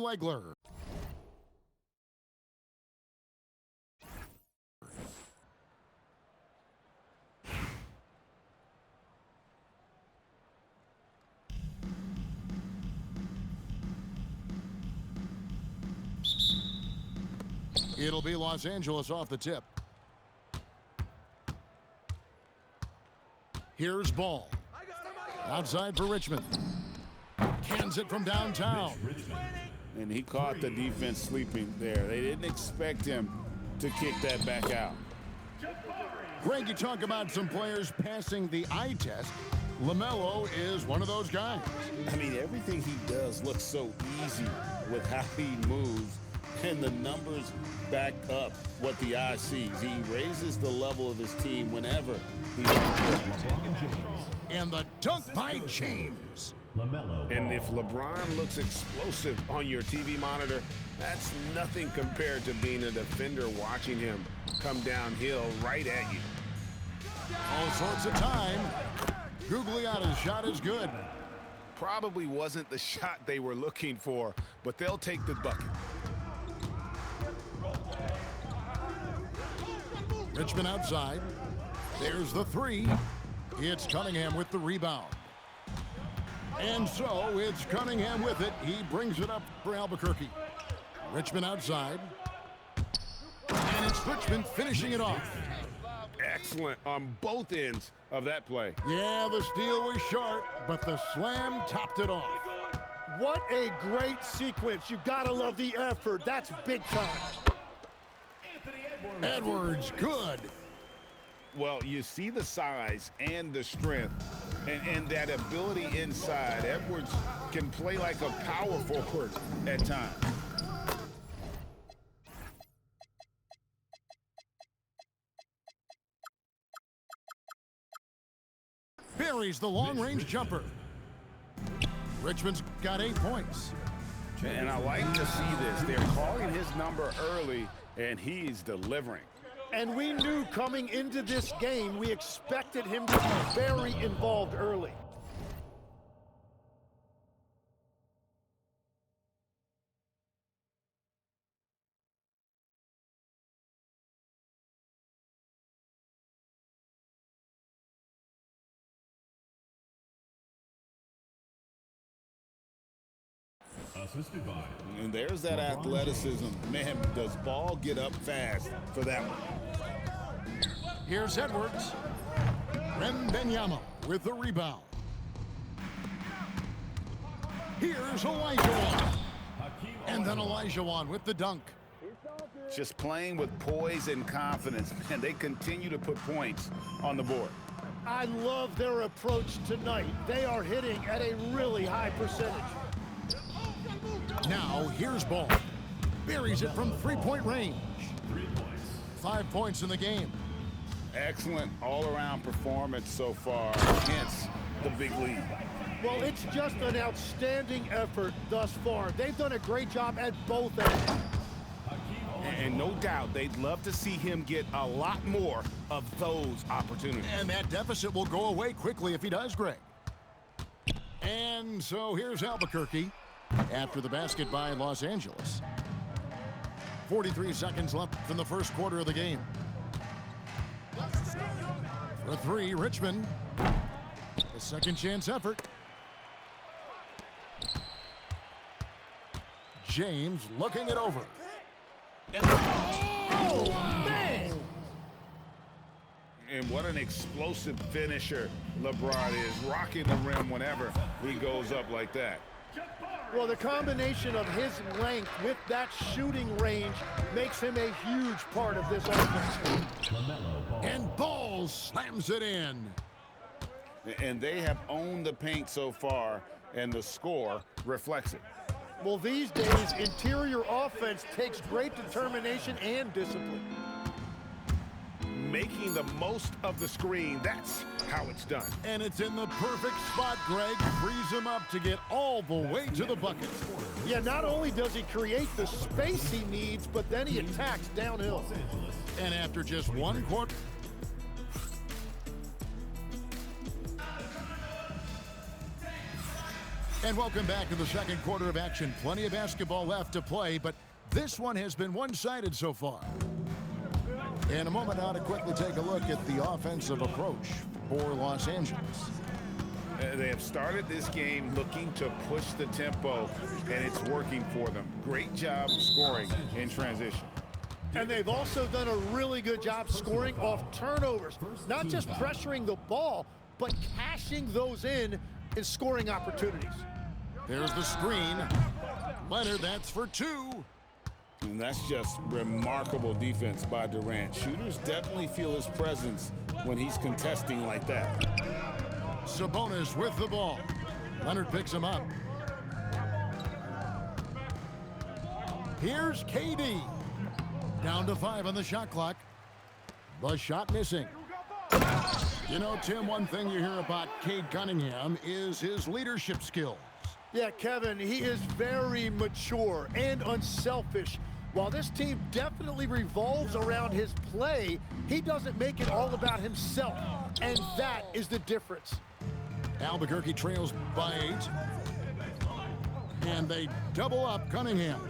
Legler. It'll be Los Angeles off the tip. Here's ball. Outside for Richmond. Cans it from downtown. And he caught the defense sleeping there. They didn't expect him to kick that back out. Greg, you talk about some players passing the eye test. LaMelo is one of those guys. I mean, everything he does looks so easy with how he moves, and the numbers back up what the eye sees. He raises the level of his team whenever he's on the court. And the dunk by James. And if LeBron looks explosive on your TV monitor, that's nothing compared to being a defender watching him come downhill right at you. All sorts of time. Gugliotta's shot is good. Probably wasn't the shot they were looking for, but they'll take the bucket. Richmond outside. There's the three. It's Cunningham with the rebound. And so it's Cunningham with it. He brings it up for Albuquerque. Richmond outside. And it's Richmond finishing it off. Excellent on both ends of that play. Yeah, the steal was short, but the slam topped it off. What a great sequence. You gotta love the effort. That's big time. Edwards, good. Well, you see the size and the strength and that ability inside. Edwards can play like a power forward at times. Buries the long-range jumper. Richmond's got 8 points. And I like to see this. They're calling his number early, and he's delivering. And we knew coming into this game, we expected him to be very involved early. And there's that athleticism. Man, does ball get up fast for that one. Here's Edwards. Wembanyama with the rebound. Here's Olajuwon. And then Olajuwon with the dunk. Just playing with poise and confidence. Man, they continue to put points on the board. I love their approach tonight. They are hitting at a really high percentage. Now, here's ball. Buries it from three-point range. 5 points in the game. Excellent all-around performance so far, hence the big lead. Well, it's just an outstanding effort thus far. They've done a great job at both ends. And no doubt they'd love to see him get a lot more of those opportunities. And that deficit will go away quickly if he does, Greg. And so here's Albuquerque after the basket by Los Angeles. 43 seconds left in the first quarter of the game. For three, Richmond. A second chance effort. James looking it over. Oh, man! And what an explosive finisher LeBron is, rocking the rim whenever he goes up like that. Well, the combination of his length with that shooting range makes him a huge part of this offense. And Ball slams it in. And they have owned the paint so far, and the score reflects it. Well, these days, interior offense takes great determination and discipline. Making the most of the screen, that's how it's done. And it's in the perfect spot, Greg. Frees him up to get all the way to the bucket. Yeah, not only does he create the space he needs, but then he attacks downhill. And after just one quarter, And welcome back to the second quarter of action. Plenty of basketball left to play, but this one has been one-sided so far. In a moment now to quickly take a look at the offensive approach for Los Angeles. They have started this game looking to push the tempo, and it's working for them. Great job scoring in transition. And they've also done a really good job scoring off turnovers. Not just pressuring the ball, but cashing those in scoring opportunities. There's the screen. Leonard, that's for two. And that's just remarkable defense by Durant. Shooters definitely feel his presence when he's contesting like that. Sabonis with the ball. Leonard picks him up. Here's KD. Down to 5 on the shot clock. The shot missing. You know, Tim, one thing you hear about Cade Cunningham is his leadership skills. Yeah, Kevin, he is very mature and unselfish. While this team definitely revolves around his play, he doesn't make it all about himself, and that is the difference. Albuquerque trails by 8. And they double up Cunningham.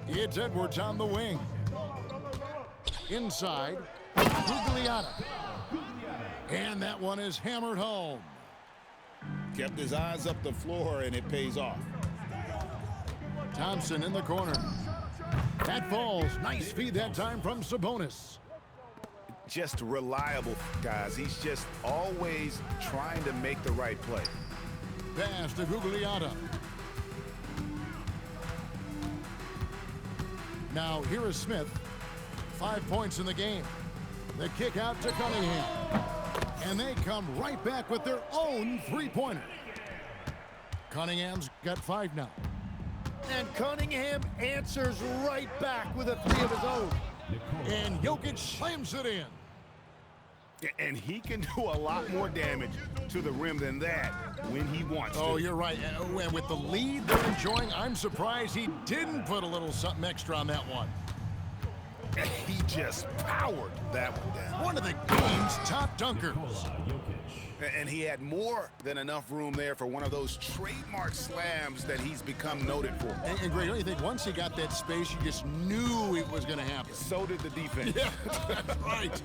It's Edwards on the wing. Inside, Gugliotta. And that one is hammered home. Kept his eyes up the floor, and it pays off. Thompson in the corner. That falls. Nice feed that time from Sabonis. Just reliable, guys. He's just always trying to make the right play. Pass to Gugliotta. Now here is Smith. 5 points in the game. The kick out to Cunningham. And they come right back with their own three-pointer. Cunningham's got 5 now. And Cunningham answers right back with a 3 of his own. And Jokic slams it in. And he can do a lot more damage to the rim than that when he wants to. Oh, you're right. And with the lead they're enjoying, I'm surprised he didn't put a little something extra on that one. He just powered that one down. One of the game's top dunkers. And he had more than enough room there for one of those trademark slams that he's become noted for. And Greg, don't you think once he got that space, you just knew it was going to happen? So did the defense. Yeah, that's right.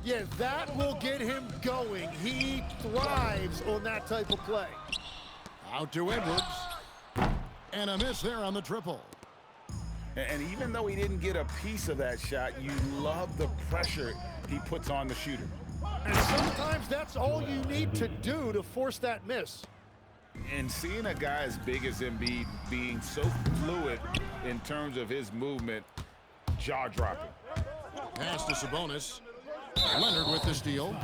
Yeah, that will get him going. He thrives on that type of play. Out to Edwards. And a miss there on the triple. And even though he didn't get a piece of that shot, you love the pressure he puts on the shooter. And sometimes that's all you need to do to force that miss. And seeing a guy as big as Embiid being so fluid in terms of his movement, jaw-dropping. Pass to Sabonis. Leonard with the steal.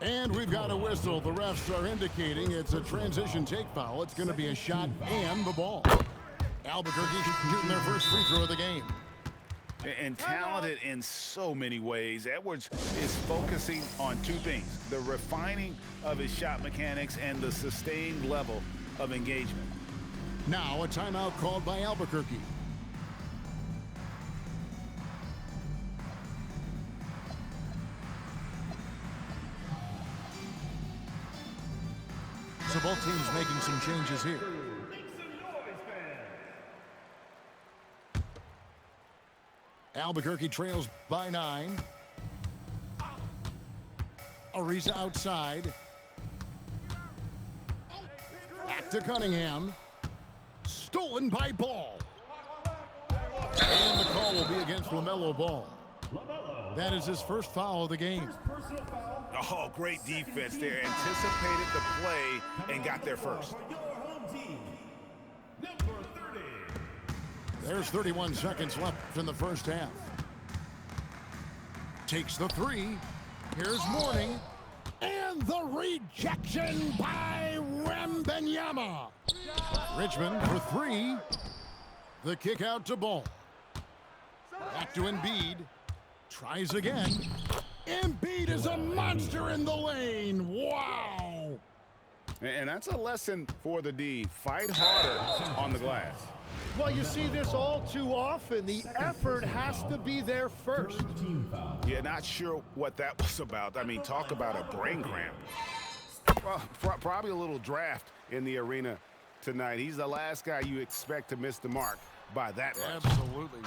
And we've got a whistle. The refs are indicating it's a transition take foul. It's going to be a shot and the ball. Albuquerque shooting their first free throw of the game. And talented in so many ways. Edwards is focusing on 2 things: the refining of his shot mechanics and the sustained level of engagement. Now a timeout called by Albuquerque. So both teams making some changes here. Albuquerque trails by 9. Ariza outside. Back to Cunningham. Stolen by Ball. And the call will be against LaMelo Ball. That is his first foul of the game. Oh, great defense there. Anticipated the play and got there first. There's 31 seconds left in the first half. Takes the 3. Here's Mourning. And the rejection by Wembanyama. Richmond for 3. The kick out to Ball. Back to Embiid. Tries again. Embiid is a monster in the lane. Wow. And that's a lesson for the D. Fight harder on the glass. Well, you see this all too often. The effort has to be there first. Yeah, not sure what that was about. I mean, talk about a brain cramp. Well, probably a little draft in the arena tonight. He's the last guy you expect to miss the mark by that much. Absolutely.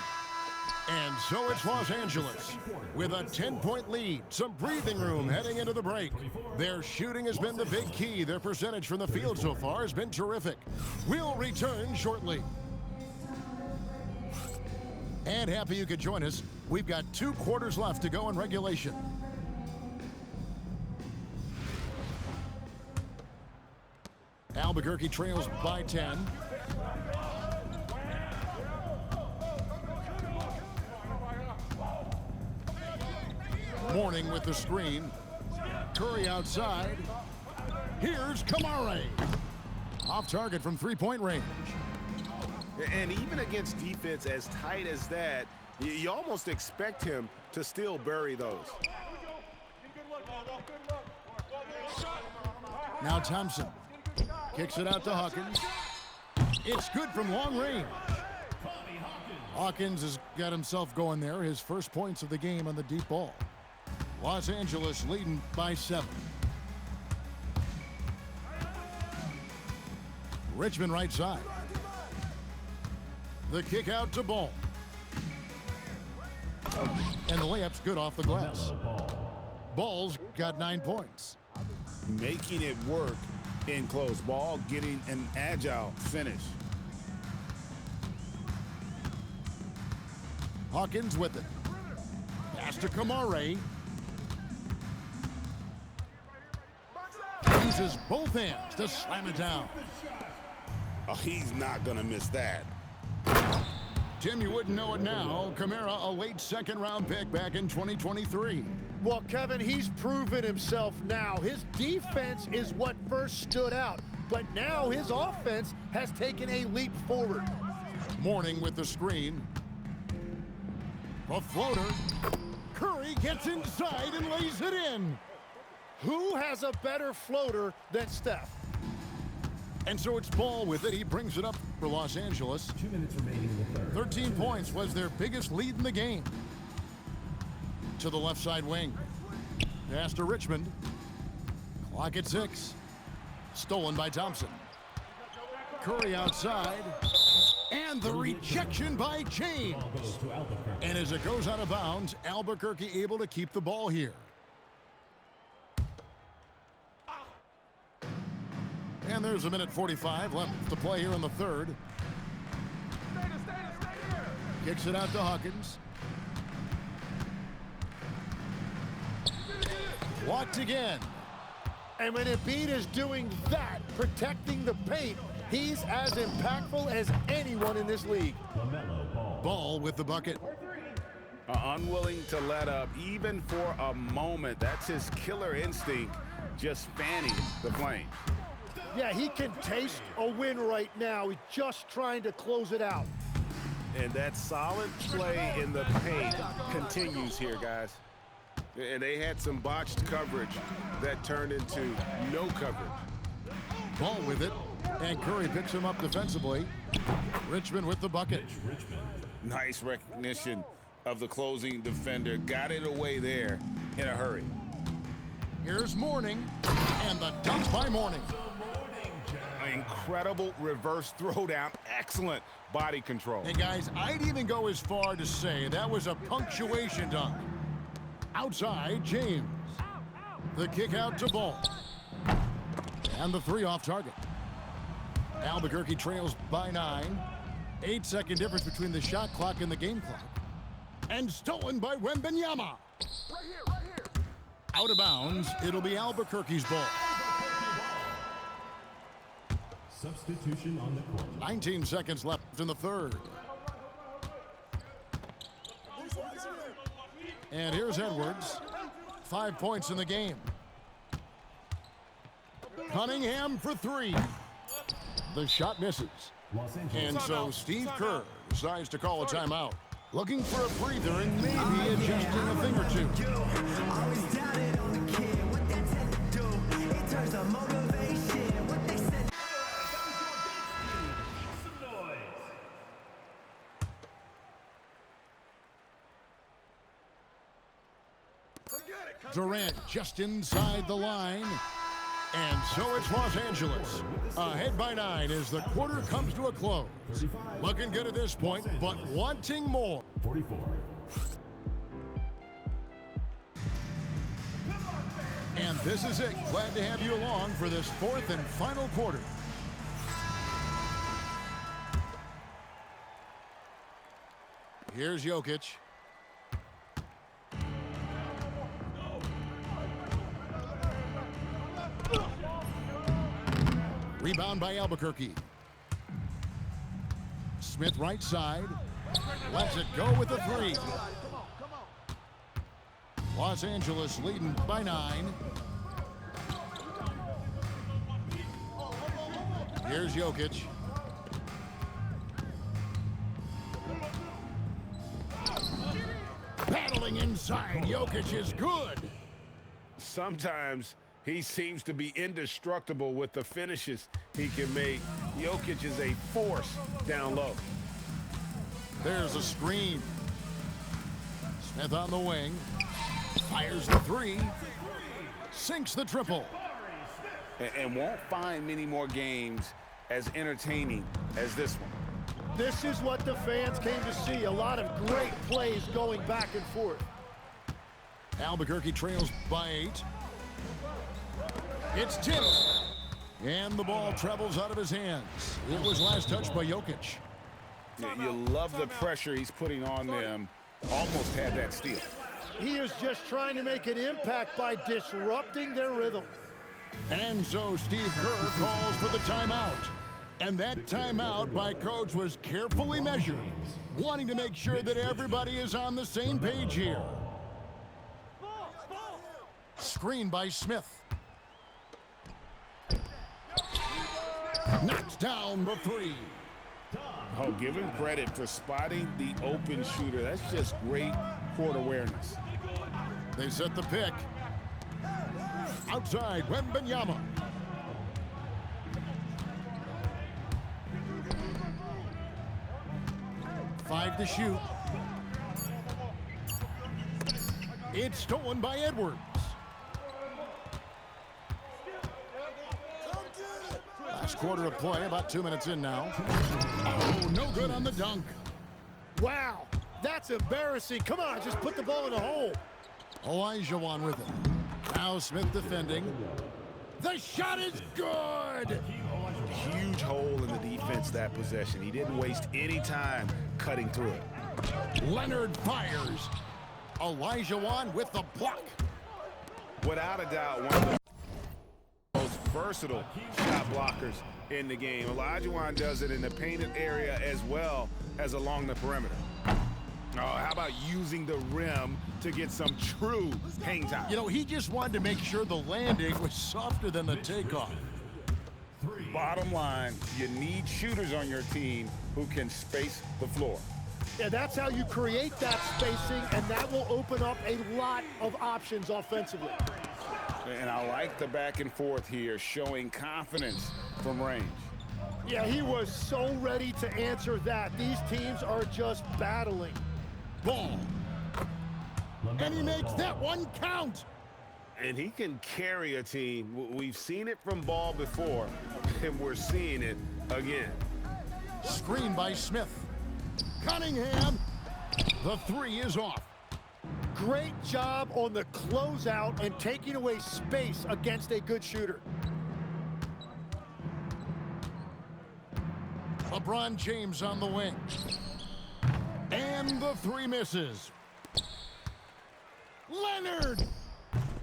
And so it's Los Angeles with a 10-point lead. Some breathing room heading into the break. Their shooting has been the big key. Their percentage from the field so far has been terrific. We'll return shortly. And happy you could join us. We've got 2 quarters left to go in regulation. Albuquerque trails by 10. Morning with the screen. Curry outside. Here's Kamare. Off target from 3-point range. And even against defense as tight as that, you almost expect him to still bury those. Now Thompson kicks it out to Hawkins. It's good from long range. Hawkins has got himself going there. His first points of the game on the deep ball. Los Angeles leading by 7. Richmond right side. The kick out to Ball. And the layup's good off the glass. Ball's got 9 points. Making it work in close ball, getting an agile finish. Hawkins with it. Pass to Kamare. Uses both hands to slam it down. Oh, he's not going to miss that. Tim, you wouldn't know it now. Kamara, a late second-round pick back in 2023. Well, Kevin, he's proven himself now. His defense is what first stood out, but now his offense has taken a leap forward. Morning with the screen. A floater. Curry gets inside and lays it in. Who has a better floater than Steph? And so it's Ball with it. He brings it up for Los Angeles. 2 minutes remaining in the third. 13 points was their biggest lead in the game. To the left side wing. Pass to Richmond. Clock at 6. Stolen by Thompson. Curry outside. And the rejection by James. And as it goes out of bounds, Albuquerque able to keep the ball here. And there's 1:45 left to play here in the third. Kicks it out to Hawkins. Blocked again. And when Embiid is doing that, protecting the paint, he's as impactful as anyone in this league. Ball with the bucket. Unwilling to let up, even for a moment. That's his killer instinct, just fanning the flames. Yeah, he can taste a win right now. He's just trying to close it out. And that solid play in the paint continues here, guys. And they had some botched coverage that turned into no coverage. Ball with it. And Curry picks him up defensively. Richmond with the bucket. Nice recognition of the closing defender. Got it away there in a hurry. Here's Morning. And the dunk by Morning. Incredible reverse throwdown. Excellent body control. And guys, I'd even go as far to say that was a punctuation dunk. Outside, James. The kick out to Ball. And the 3 off target. Albuquerque trails by 9. 8-second difference between the shot clock and the game clock. And stolen by Wembanyama. Right here. Out of bounds, it'll be Albuquerque's ball. Substitution on the court. 19 seconds left in the third. And here's Edwards. 5 points in the game. Cunningham for 3. The shot misses. And so Steve Kerr decides to call a timeout. Looking for a breather and maybe adjusting a thing or two. Always doubted on the kid, what that tend to do. It turns to motivation. Durant just inside the line. And so it's Los Angeles, ahead by 9 as the quarter comes to a close. Looking good at this point, but wanting more. 44. And this is it. Glad to have you along for this fourth and final quarter. Here's Jokic. Rebound by Albuquerque. Smith right side. Lets it go with the 3. Los Angeles leading by 9. Here's Jokic. Battling inside. Jokic is good. Sometimes he seems to be indestructible with the finishes he can make. Jokic is a force down low. There's a screen. Smith on the wing. Fires the 3. Sinks the triple. And won't find many more games as entertaining as this one. This is what the fans came to see. A lot of great plays going back and forth. Albuquerque trails by 8. It's tipped. And the ball travels out of his hands. It was last touched by Jokic. You love the pressure he's putting on them. Almost had that steal. He is just trying to make an impact by disrupting their rhythm. And so Steve Kerr calls for the timeout. And that timeout by Coach was carefully measured, wanting to make sure that everybody is on the same page here. Screen by Smith. Knocks down the 3. Oh, give him credit for spotting the open shooter. That's just great court awareness. They set the pick. Outside, Wembanyama. Five to shoot. It's stolen by Edwards. Last quarter of play, about 2 minutes in now. Oh, no good on the dunk. Wow, that's embarrassing. Come on, just put the ball in the hole. Olajuwon with it. Now Smith defending. The shot is good. Huge hole in the defense that possession. He didn't waste any time cutting through it. Leonard fires. Olajuwon with the block. Without a doubt, one of the most versatile shot blockers in the game. Olajuwon does it in the painted area as well as along the perimeter. Oh, how about using the rim to get some true hang time? You know, he just wanted to make sure the landing was softer than the takeoff. Bottom line, you need shooters on your team who can space the floor. Yeah, that's how you create that spacing, and that will open up a lot of options offensively. And I like the back and forth here, showing confidence from range. Yeah, he was so ready to answer that. These teams are just battling. Ball. And he makes that one count. And he can carry a team. We've seen it from Ball before, and we're seeing it again. Screen by Smith. Cunningham. The 3 is off. Great job on the closeout and taking away space against a good shooter. LeBron James on the wing. And the 3 misses. Leonard.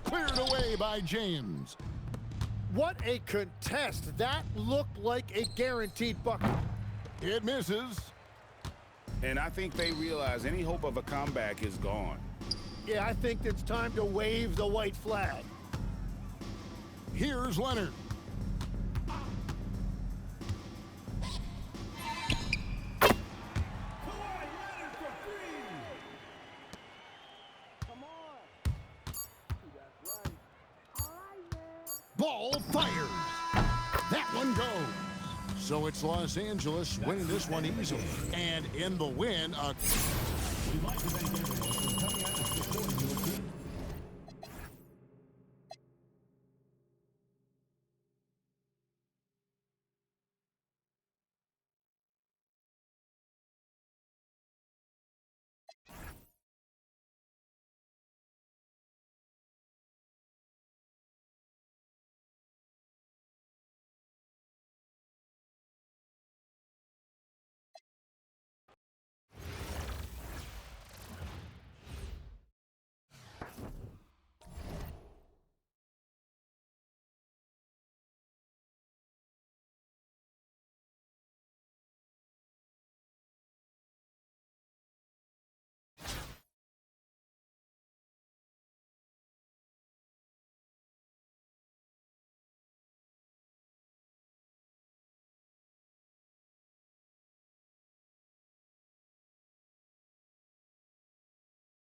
Cleared away by James. What a contest. That looked like a guaranteed bucket. It misses. And I think they realize any hope of a comeback is gone. Yeah, I think it's time to wave the white flag. Here's Leonard. Ball fires. That one goes. So it's Los Angeles winning this one easily. And in the win, We'd like to thank everyone for coming out to